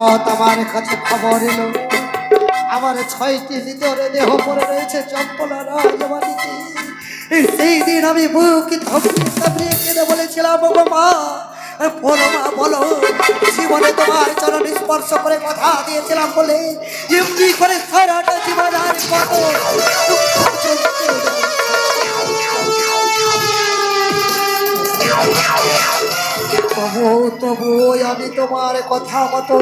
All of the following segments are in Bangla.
আমার কাছে খবর এলো আমার 6টি ভিতরে দেহ পড়ে রয়েছে চম্পলা রাজবাড়িতে। সেই দিন আমি বুক থমকে কেঁদে বলেছিলাম, ও মা বলো মা বলো, জীবনে তোমার চরণ স্পর্শ করে কথা দিয়েছিলাম বলে এমনি করে সারাটা জীবন আর কত তবু আমি তোমার কথা মতো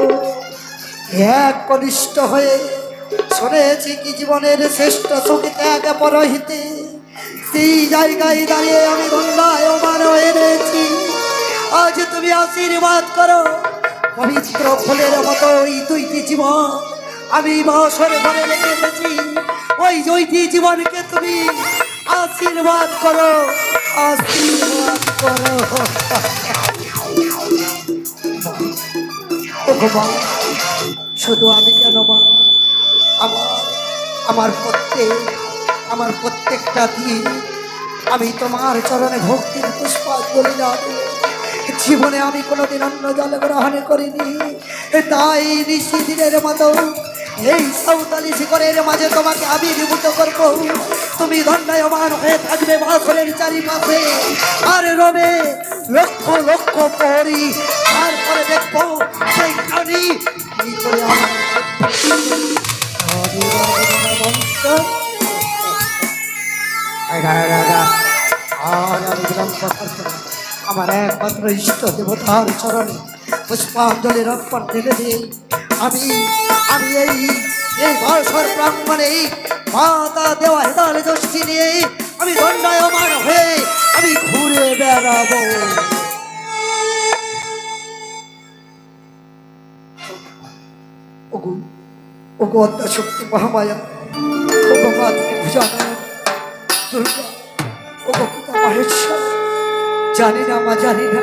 এক কনিষ্ঠ হয়ে শুনেছি কি জীবনের শ্রেষ্ঠ সুখী ত্যাগ পরহিতে। সেই জায়গায় দাঁড়িয়ে আমি দণ্ডায়মান হয়ে রয়েছি। আজ তুমি আশীর্বাদ করো, পবিত্র ফুলের মতো ওই 2টি জীবন আমি বাসর ঘরে রেখে এসেছি। ওই 2টি জীবনকে তুমি আশীর্বাদ করো, আশীর্বাদ করো। শুধু আমি কেন মা, আমার প্রত্যেকটা দিন আমি তোমার চরণে ভক্তির পুষ্পাঞ্জলি না দিয়ে জীবনে আমি কোনোদিন অন্য জল গ্রহণ করিনি। তাই ঋষিদিনের মতো এই সাঁওতালি শিখরের মাঝে তোমাকে আবির্ভূত করবো। তুমি দণ্ডায়মান হয়ে থাকবে বাসরের চারিপাশে আর রবে লক্ষ লক্ষ পরি। তারপরে দেখবো সেই কানি কি করে আমার একমাত্র ইষ্ট দেবতার চরণে পুষ্পাঞ্জলির অর্পণ ঢেলে দিয়ে আমি আমি এই বাসর ব্রাহ্মণে মাতা দেওয়া হেদাল দোষী নিয়ে আমি দণ্ডায়মান হয়ে আমি ঘুরে বেড়াবো। ওগো অত্যাশক্তি মহামায়া, ওগো মা ভুজানা দুর্গা, ওগো পিতা মহেশ্বর, জানি না মা জানি না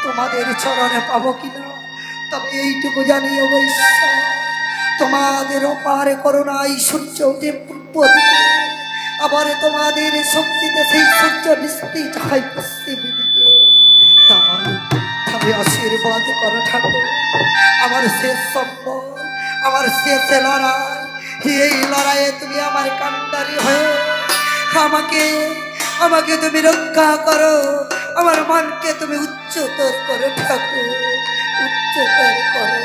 তোমাদের চরণে পাবো কিনা, তবে এইটুকু জানি ওগো ঈশ্বর তোমাদের অপারে করুণায় সূর্য উঠে পূর্ব দিকে, আবার তোমাদের শক্তিতে সেই সূর্য নিস্তিত হয় পশ্চিম দিকে। তাই আশীর্বাদ করো ঠাকুর, আমার শেষ সম্ভব, আমার শেষ লড়াই, এই লড়াইয়ে তুমি আমার কান্ডারি হয়ে আমাকে তুমি রক্ষা করো, আমার মনকে তুমি উচ্চতর করো ঠাকুর, উচ্চতর করো।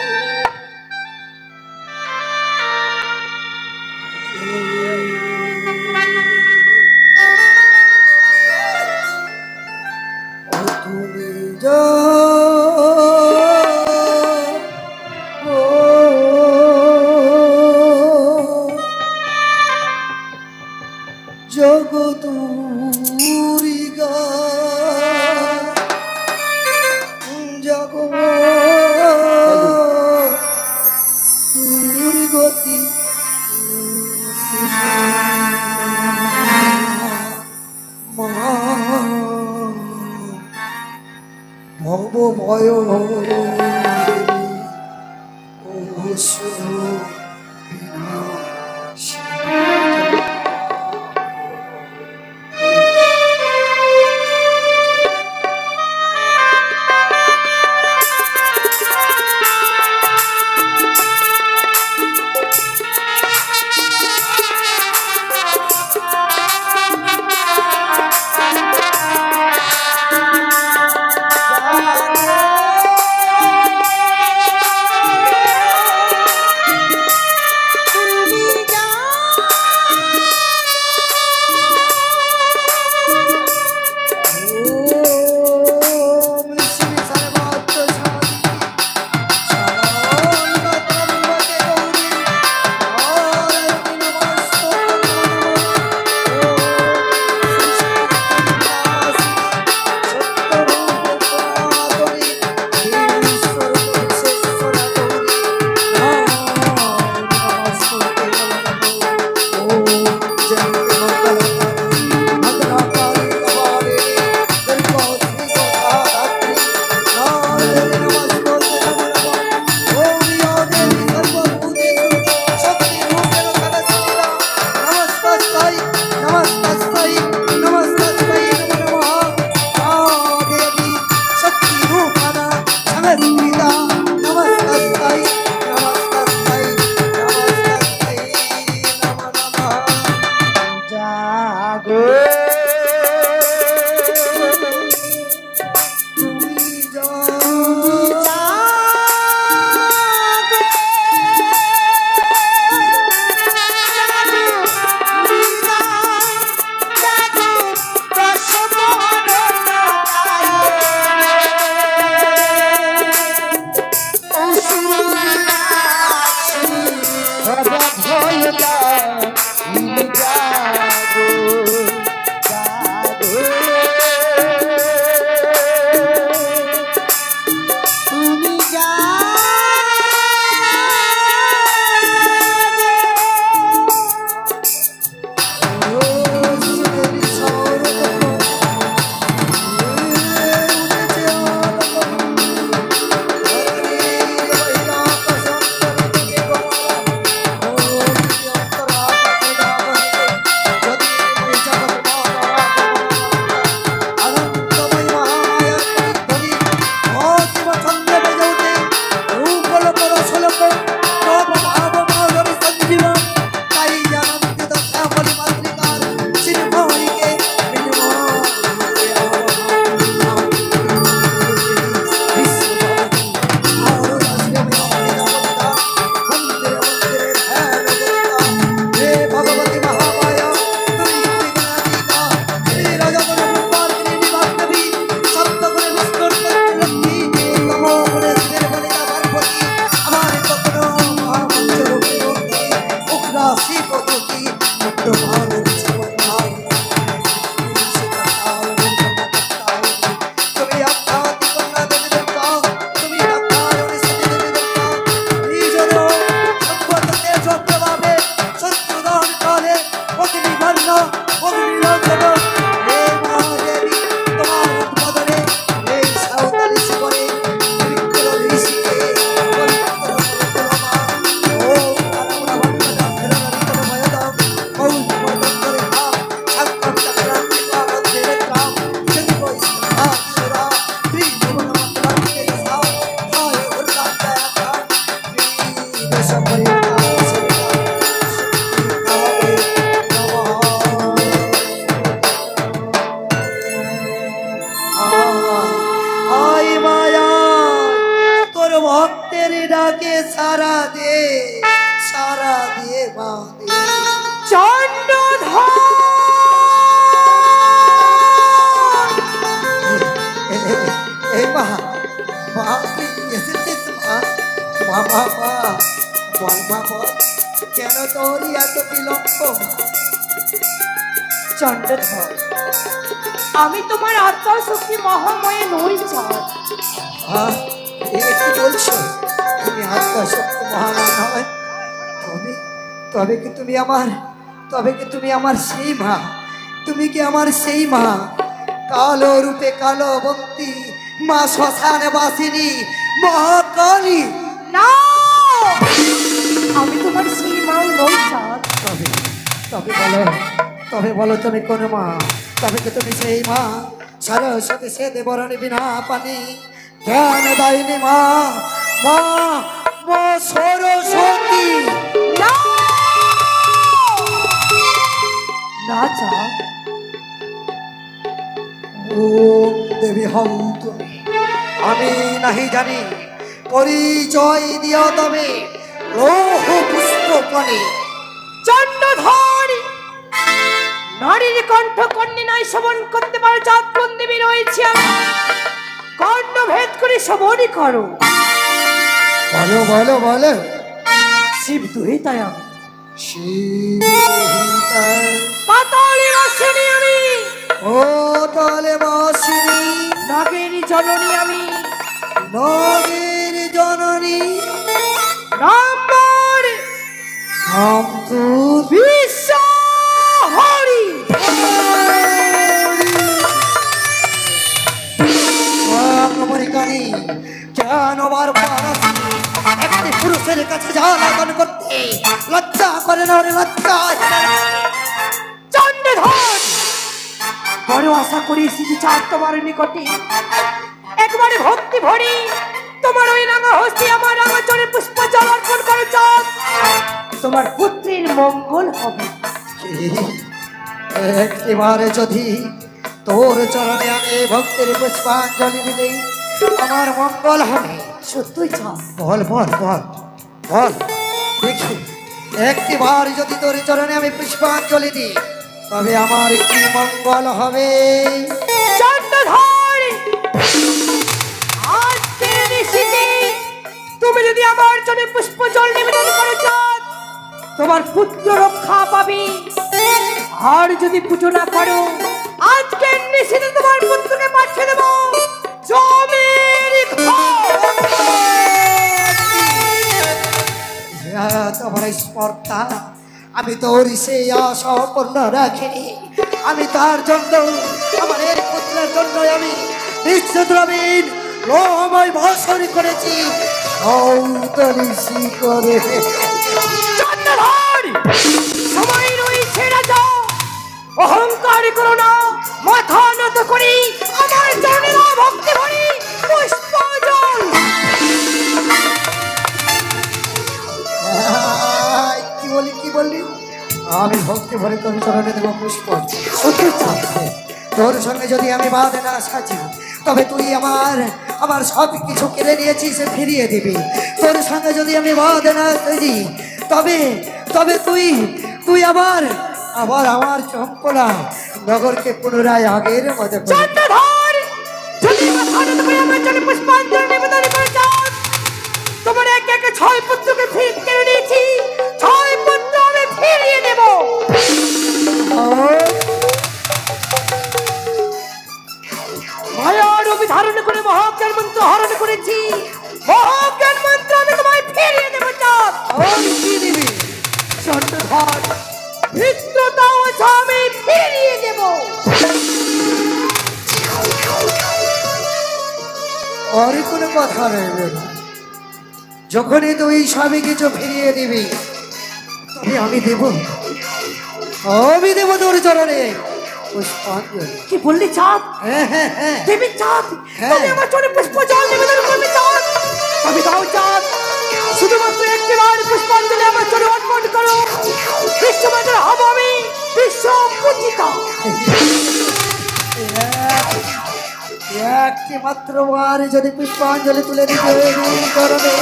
তুমি জগদুরিগা জগদুর্গতি ভবভয় চন্দ্রধর, আমি তোমার আত্মার শক্তি মহাময়ে নই চাঁদ। কি বলছো? তুমি আত্মার শক্তি মহাময় নয়? তবে কি তুমি আমার সেই মা? তুমি কি আমার সেই মা? কালো রূপে কালো বন্তি মা শ্মশানে বাসিনী মহাকালী? না, আমি তোমার সেই মা নই চাঁদ। তবে বলো তুমি কোন মা? তবে কি তুমি সেই মা সরস্বতী সে দেবরণী বিনা পানি জ্ঞান দায়িনী মা? মা মা সরস্বতী? না চাঁদ, ও দেবী হও তুমি। আমি নাহি জানি, পরিচয় দিও তবে লৌহ পুষ্প পানি। চন্দ্রধর, নারীর কণ্ঠ কর্ণে নাই শ্রবণ করতে পারো চাঁদ কোন দেবী রয়েছে। আমি কর্ণ ভেদ করে শ্রবণই করো। বলো বলো বলো। শিব দুহিতায় আমি, শিব পাতালে বাসিনী আমি, ও তালে বাসিনী। নাগের জননী আমি, নগের জননী। নাম্বার বিশ্ব হরি। কেন বারবার একটি পুরুষের কাছে জ্বালাতন করতে লজ্জা করে না? লজ্জা। চন্দ্রধর, বড় আশা করি এসেছি চাঁদ তোমার নিকটে। একবারে ভক্তি ভরি তোমার ওই রাঙা হস্তি আমার রাঙা চরে পুষ্প জল অর্পণ করো চাঁদ। তোমার পুত্রের মঙ্গল হবে। একটিবারে যদি তোর চরণে আমি ভক্তির পুষ্পাঞ্জলি দিলে আমার মঙ্গল হবে। সত্যই চাঁদ? বল বল বল বল দেখি, একটিবার যদি তোর চরণে আমি পুষ্পাঞ্জলি দিই তবে আমার কি মঙ্গল হবে? চন্দ্রধর, আজকের নিশীথে তুমি যদি আমার চরণে পুষ্প জল নিবেদন করো চাঁদ, তোমার পুত্র রক্ষা পাবে। আর যদি পুজো না করো, আজকে নিশ্চিত তোমার পুত্রকে পাঠিয়ে দেব জমির তোমার স্পর্ধা আমি তোর সেই আশা অপূর্ণ রাখিনি। আমি তার জন্য, আমার এই পুত্রের জন্য আমি নিশ্চিত রবিন লোহময় ভাষণ করেছি। করে সময় রয়েছে রাজা, অহংকার করো না, মাথা নত করি আমার জনেরা ভক্তি ভরি পুষ্পজল। কি বললি? আমি ভক্তি ভরে তোর চরণে দেব পুষ্প। তোর সঙ্গে যদি আমি বাদে না সাজি, তবে তুই আমার সব কিছু কেড়ে নিয়েছিস, ফিরিয়ে দিবি। তোর সঙ্গে যদি আমি বাদে না সাজি, তবে তুই আবার আমার চম্পলা নগরকে পুনরায় আগের মতো তোমার এক একে 6 পুত্রকে ফিরিয়ে নিয়েছি, 6 পুত্র আমি ফিরিয়ে দেব। মায়ার রূপ ধারণ করে মহাজ্ঞান মন্ত্র হরণ করেছি, মহাজ্ঞান মন্ত্র আমি তোমায় ফিরিয়ে দেব। চন্দ্রধর মিত্রতাও আমি ফিরিয়ে দেব। আর কোনো কথা রইবে না। যখনই তুই স্বামী কিছু ফিরিয়ে দিবি, তবে আমি দেব তোর চরণে পুষ্পাঞ্জলি। কি বললি চাঁদ? হ্যাঁ। দেবী চাঁদ, হ্যাঁ। তুমি আমার চরণে পুষ্প জল নিবেদন করবে চাঁদ। তবে দাও চাঁদ, শুধুমাত্র একটিবার পুষ্পাঞ্জলি আমার চরণে অর্পণ করো। বিশ্বমাতার হব আমি বিশ্ব পূজিতা। একটি মাত্র বার যদি পুষ্পাঞ্জলি তুলে দিতে চরণে,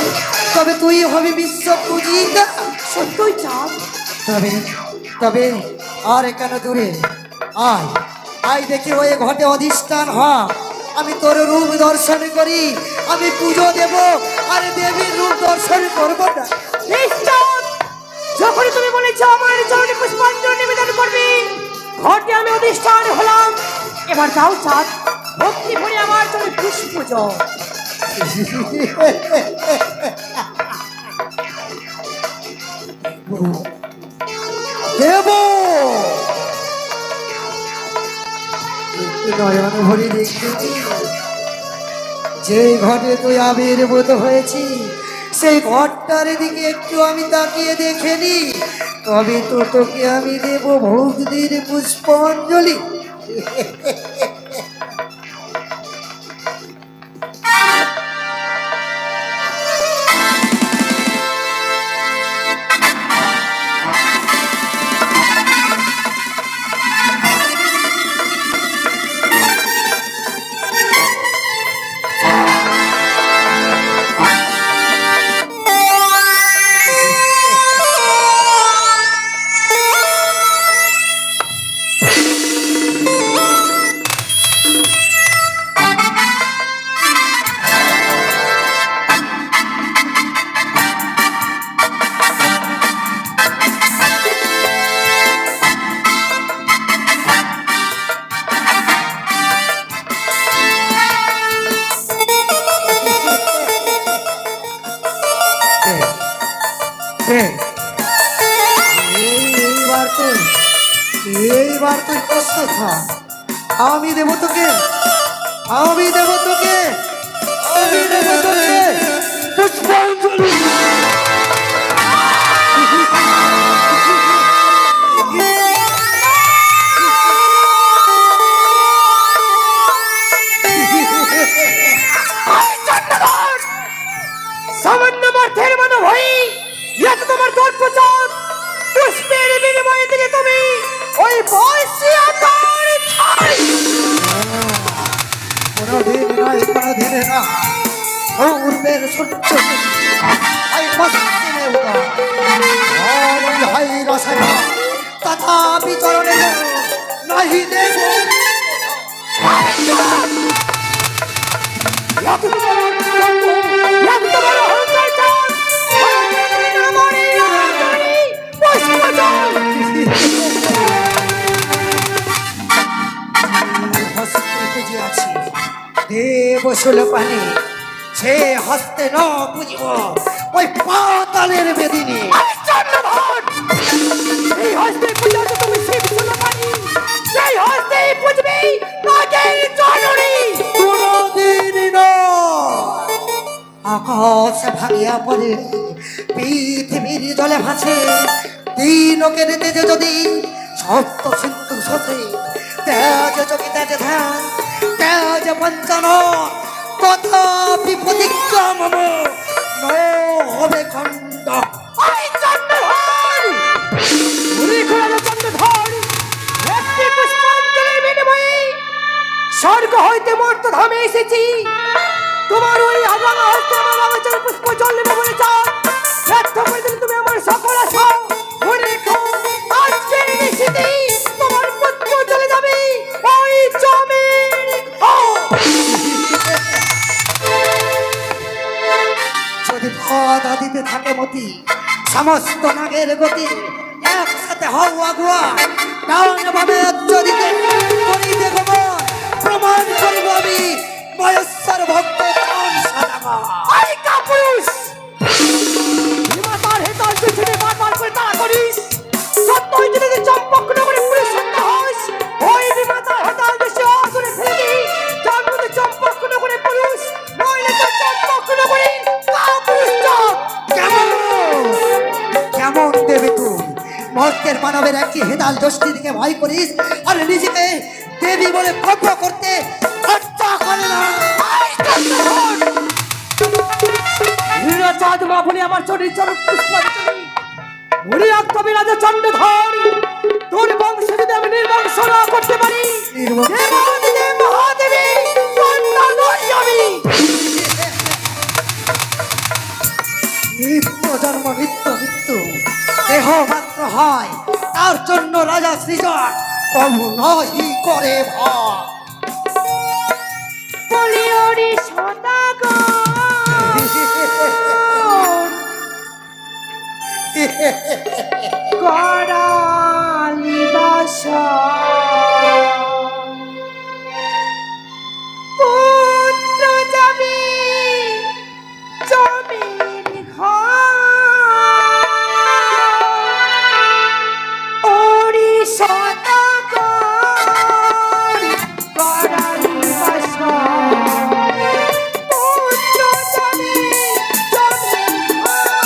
তবে তুই হবি বিশ্ব পূজিতা। সত্যই চাঁদ। তবে আর কেন দূরে আয় দেখি ওই ঘটে অধিষ্ঠান হ। আমি তোর রূপ দর্শন করি, আমি পুজো দেব, আর দেবীর রূপ দর্শন করবো না। যখনই তুমি বলেছ আমার চরণে পুষ্পাঞ্জলি নিবেদন করবি, ঘটে আমি অধিষ্ঠান হলাম। এবার যাও চাঁদ, ভক্তি ভরে আমার চরণে পুষ্প জল। দেব নয়ন ভরি দেখতে, যে ঘটে তুই আবির্ভূত হয়েছি, সেই ঘরটার দিকে একটু আমি তাকিয়ে দেখেনি, তবে তো তোকে আমি দেব ভক্তির পুষ্পাঞ্জলি। এইবার তুই কষ্ট খা। আমি দেব তোকে পুষ্পাঞ্জলি। সামান্য মাঠের মানব হই, এত তোমার দর্পচার, পুষ্পের বিনিময়ে দিলে তুমি ওই বয়সী আকার ছাই। কোনদিন না পূর্বের সূর্য তথা বিচরণে নাহি দেব। কৌশল পানি সে হস্তে ন বুঝব ওই পাতালের বেদিনী। আমি চন্দ্রধর, এই হস্তে পূজাতে তুমি শিব সুলপানি, সেই হস্তেই বুঝবি নাগের জননী। কোনদিন নয়। আকাশ ভাঙিয়া পড়ে পৃথিবীর জলে ভাসে দিনকে তেজে যদি সত্য সিন্ধু সতে তেজ যোগী তেজ ধ্যান তেজ পঞ্চন তথাপি প্রতিজ্ঞা মম হবে খণ্ড। আমি চন্দ্রধর, চন্দ্রধর, একটি পুষ্পাঞ্জলির বিনিময়ে স্বর্গ হইতে মর্ত ধামে এসেছি। তোমার ওই আগামা হস্তে আমার আলোচনা পুষ্প জল নেবে বলে চাও, ব্যর্থ করে দিলে তুমি আমার সকল আশা। মনে রেখো আজকের নিশীথে তোমার পুত্র চলে যাবে ওই জমির যদি ভদা দিতে থাকে মতি সমস্ত নাগের গতি একসাথে হও আগুয়া ডান ভাবে চরিতে করিতে গমন প্রমাণ করব আমি মহেশ্বর ভক্ত চান সদাগর। আই কাপুরুষ, মাতার হেতার পিছনে বারবার করে তাড়া করিস। সত্যই যদি চম্পক নগরে পুলিশ সত্য হস, ওই বিমাতার হেতার দেশে আগুনে ফেলে দিই। যার মধ্যে চম্পক নগরে পুরুষ, নইলে তো চম্পক নগরে কাপুরুষ চক। কেমন কেমন দেবে তুই মর্তের মানবের একটি হেদাল দোষটি দিকে ভয় করিস আর নিজেকে দেবী বলে গর্ব করতে লজ্জা করে না। হীরা চাঁদ মা বলে আমার চরির চরক পুষ্পাঞ্জলি। উনি রক্তবী রাজা চন্দ্রধর, তোর বংশ যদি আমি নির্বংশ না করতে পারি, দেবাদিদেব মহাদেবী কন্যা নই আমি। নিত্য জন্ম নিত্য মৃত্যু দেহ মাত্র হয়, তার জন্য রাজা সৃজন প্রভু নহি করে ভয়। বলি ওরে সদাগর, করালি বাসা পুত্র যাবে জমির ঘর। ওরে সদাগর, করালি বাসা পুত্র যাবে জমির ঘর।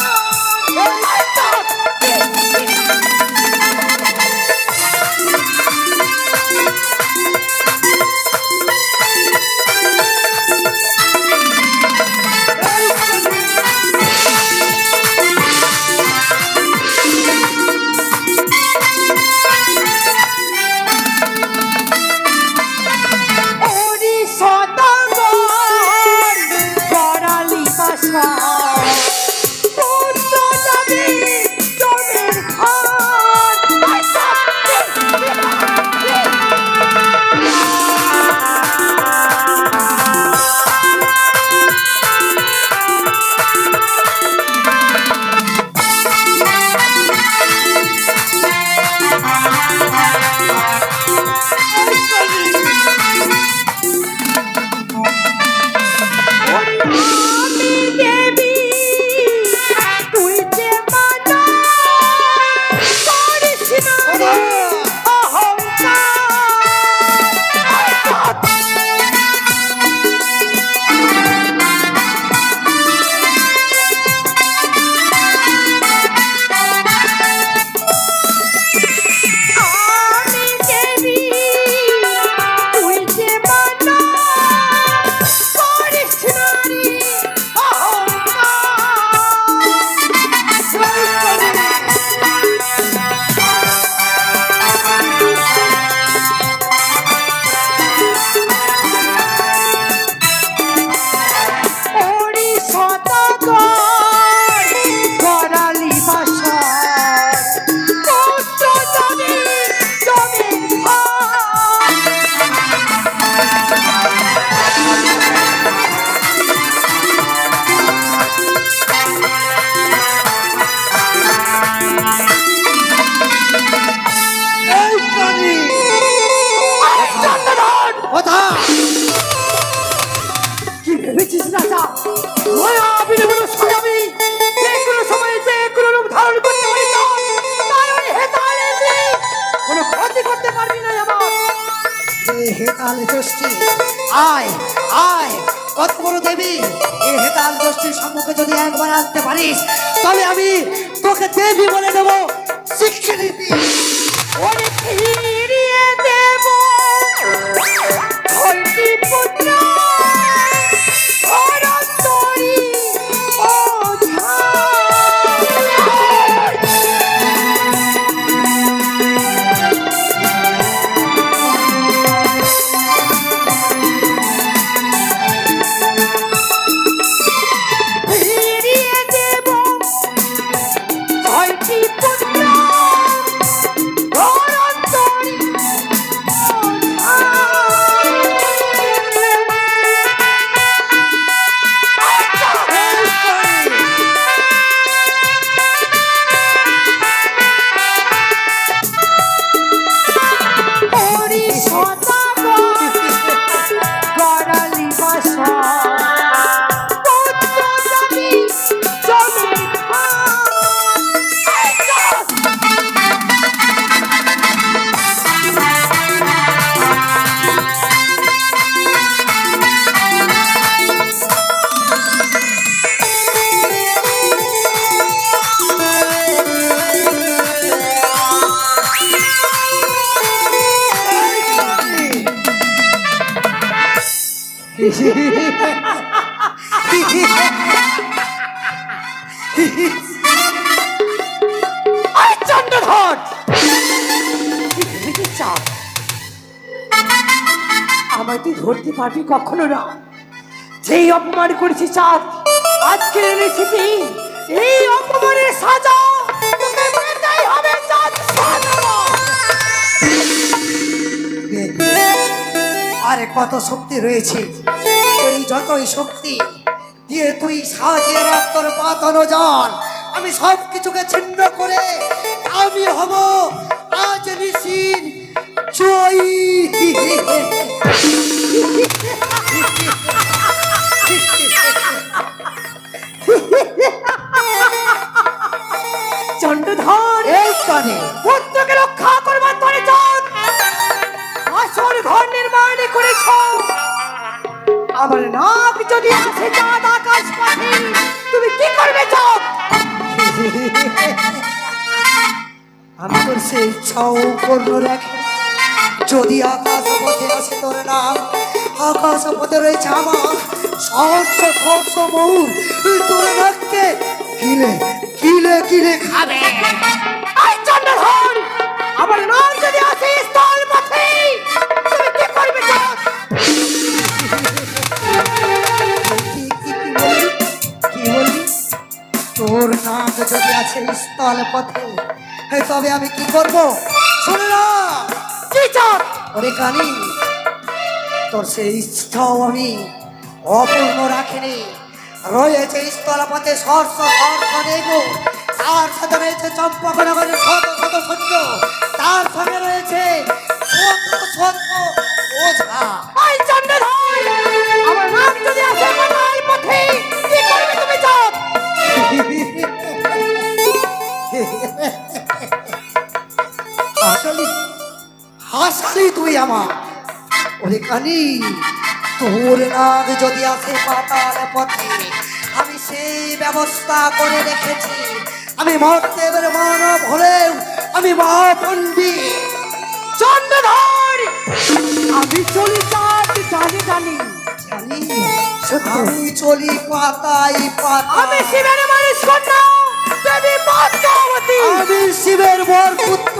হেতাল দোষী আয় আয়, কত বড় দেবী! এই হেতাল দোষীর সম্মুখে যদি একবার আসতে পারিস তবে আমি তোকে দেবী বলে দেবো স্বীকৃতি। ওরে ফিরিয়ে দেব ধরতি পুত্র ধরন্তরি ওঝা। ফিরিয়ে দেব ধরতি পুত্র ধরন্তরি ওরে সদাগর করালি ভাষা পুত্র যাবি জমির আই চন্দ্রধর চাপ আমায় তুই ধরতে পারবি কখনো না। যেই অপমান করেছি চাঁদ, আজকে এনেছি তুই এই অপমানের সাজা তোকে পেতেই হবে চাঁদ। আরে কত শক্তি রয়েছে, এই যতই শক্তি দিয়ে তুই সাজিয়ে রাখ তোর পাতানো জল, আমি সব কিছুকে ছিন্ন করে আমি হব আজ নিশির জয়ী। চন্দ্রধর এই কানে পুত্রকে রক্ষা করবার তরে চাঁদ আসল ঘর নির্মাণ করেছ। আমার নাক যদি আসে চাঁদ আকাশ পাখি, তুমি কি করবে চাঁদ? আমি তোর সেই ইচ্ছাও পূর্ণ রাখি। যদি আকাশ পথে আসে তোর নাম, আকাশ পথে রয়েছে আমার সহস্র সহস্র মৌর, তোর নাককে কিলে কিলে কিলে খাবে। আই চন্দ্রধর আমার নাম যদি আসে স্থল পথে, তুমি কি করবে চাঁদ? কি বললি? তোর নাক যদি আছে স্থল পথে, তবে আমি কি করব? শোনে না কি চাঁদ? ওরে কানি, তোর সেই ইচ্ছাও আমি অপূর্ণ রাখিনি। রয়েছে স্থলপথে সহস্র সহস্র দেব, তার সাথে রয়েছে চম্পকনগরের শত শত সৈন্য, তার সঙ্গে রয়েছে শত শত ওঝা। আই চন্দ্রধর আমার নাম যদি আসে পাতাল পথে, কি করবে তুমি চাঁদ? আসলে হাসালি তুই আমার। ওরে কানি, তোর নাক যদি আসে পাতাল পথে, আমি সেই ব্যবস্থা করে রেখেছি। আমি মর্তের মানব হলেও আমি মহাপণ্ডিত। চন্দ্রধর আমি চলি চাঁদ জানি জানি জানি, আমি চলি পাতায় পাতায়। আমি শিবের মানুষ কন্যা দেবী পদ্মাবতী। আমি শিবের বর পুত্র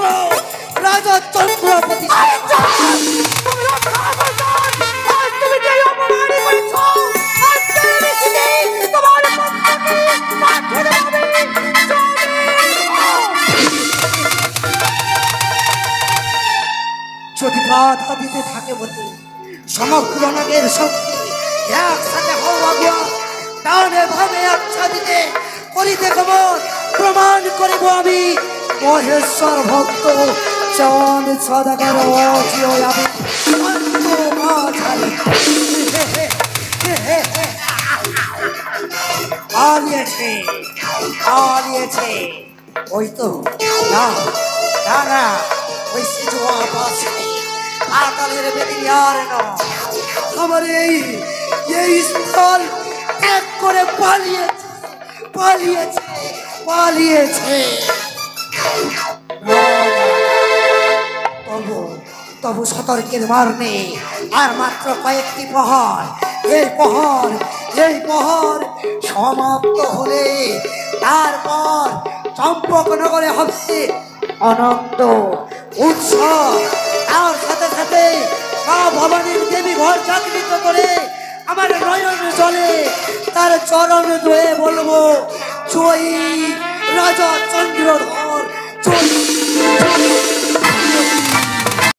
রাজা চন্দ্রপতি। আই চাঁদ তুমি রক্ষা করো চাঁদ। আজ তুমি যে অপমান করেছ, আজকে এনেছি তোমার পক্ষকে পাঠিয়ে দেবে যদি বাধা দিতে থাকে বলতে সমগ্র নগের শক্তি একসাথে হওয়া গিয়া ডানে ভাবে আচ্ছা দিতে করিতে খবর প্রমাণ করিব আমি মহেশ্বর ভক্ত চাঁদ সদাগর অজিও আমি পালিয়েছে পালিয়েছে। ওই তো না না না, ওই সিজুয়া বাসে পাতালের বেদিনী আর নয়। আমার এই স্থল ত্যাগ করে পালিয়েছে পালিয়েছে পালিয়েছে। তবু তবু সতর্কের মর্মে আর মাত্র কয়েকটি প্রহর, এই প্রহর সমাপ্ত হলে তারপর চম্পকনগরে হবে অনন্ত উৎসব। তার সাথে সাথে মা ভবানীর দেবী ঘর জাগৃত করে আমার নয়ন জলে তার চরণ ধুয়ে বলবো, জয়ী রাজা চন্দ্রধর, জয়ী।